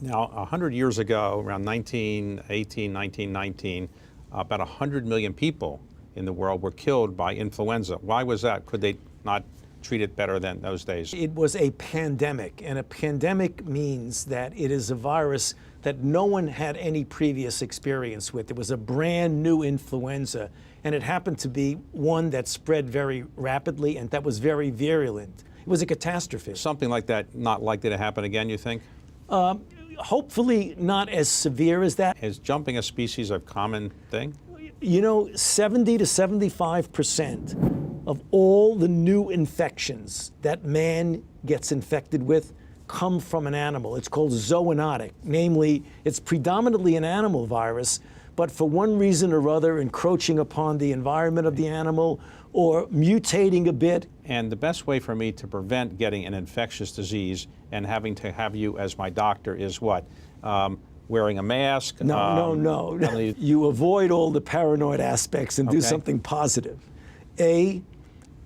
Now, 100 years ago, around 1918, 1919, about 100 million people in the world were killed by influenza. Why was that? Could they not treat it better than those days? It was a pandemic, and a pandemic means that it is a virus that no one had any previous experience with. It was a brand new influenza, and it happened to be one that spread very rapidly and that was very virulent. It was a catastrophe. Something like that not likely to happen again, you think? Hopefully not as severe as that. Is jumping a species a common thing? You know, 70 to 75% of all the new infections that man gets infected with come from an animal. It's called zoonotic. Namely, it's predominantly an animal virus, but for one reason or other, encroaching upon the environment of the animal or mutating a bit. And the best way for me to prevent getting an infectious disease and having to have you as my doctor is what? Wearing a mask? No. You avoid all the paranoid aspects and do something positive. A,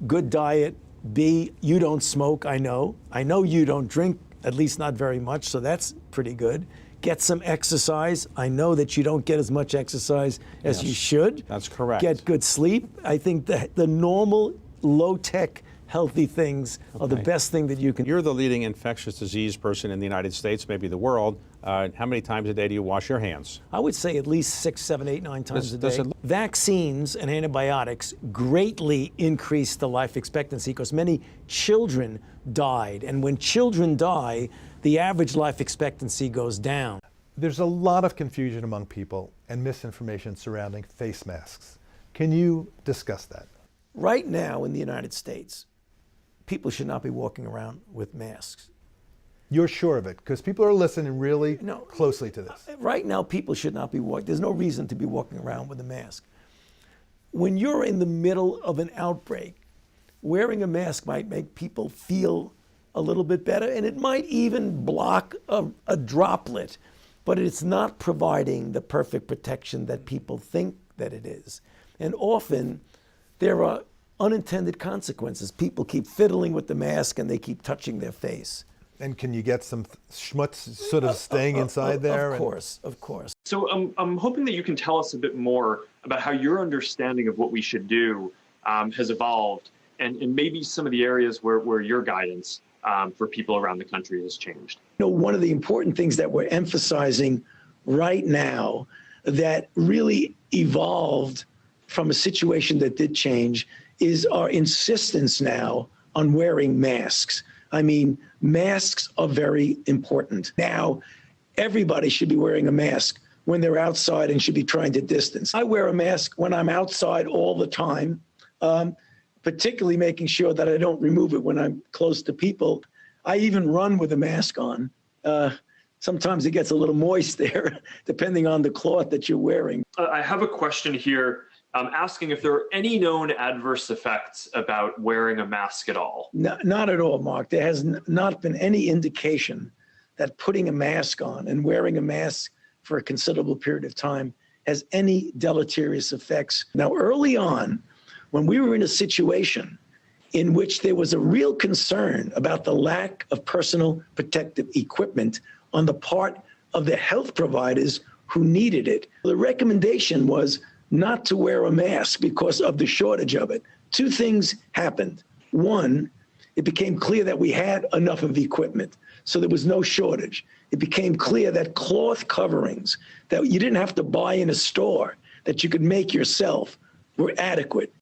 good diet. B, you don't smoke, I know. I know you don't drink, at least not very much, so that's pretty good. Get some exercise. I know that you don't get as much exercise as you should. That's correct. Get good sleep. I think the normal, low-tech, healthy things are the best thing that you can. You're the leading infectious disease person in the United States, maybe the world. How many times a day do you wash your hands? I would say at least 6, 7, 8, 9 times a day. Vaccines and antibiotics greatly increased the life expectancy because many children died. And when children die, the average life expectancy goes down. There's a lot of confusion among people and misinformation surrounding face masks. Can you discuss that? Right now in the United States, people should not be walking around with masks. You're sure of it? Because people are listening really closely to this. Right now, people should not be walking. There's no reason to be walking around with a mask. When you're in the middle of an outbreak, wearing a mask might make people feel a little bit better, and it might even block a droplet, but it's not providing the perfect protection that people think that it is. And often, there are unintended consequences. People keep fiddling with the mask and they keep touching their face. And can you get some schmutz sort of staying inside there? Of course. So I'm hoping that you can tell us a bit more about how your understanding of what we should do has evolved and maybe some of the areas where your guidance for people around the country has changed. You know, one of the important things that we're emphasizing right now that really evolved from a situation that did change is our insistence now on wearing masks. I mean, masks are very important. Now, everybody should be wearing a mask when they're outside and should be trying to distance. I wear a mask when I'm outside all the time, particularly making sure that I don't remove it when I'm close to people. I even run with a mask on. Sometimes it gets a little moist there, depending on the cloth that you're wearing. I have a question here. Asking if there are any known adverse effects about wearing a mask at all. Not at all, Mark. There has not been any indication that putting a mask on and wearing a mask for a considerable period of time has any deleterious effects. Now, early on, when we were in a situation in which there was a real concern about the lack of personal protective equipment on the part of the health providers who needed it, the recommendation was not to wear a mask because of the shortage of it. Two things happened. One, it became clear that we had enough of the equipment, so there was no shortage. It became clear that cloth coverings that you didn't have to buy in a store, that you could make yourself, were adequate.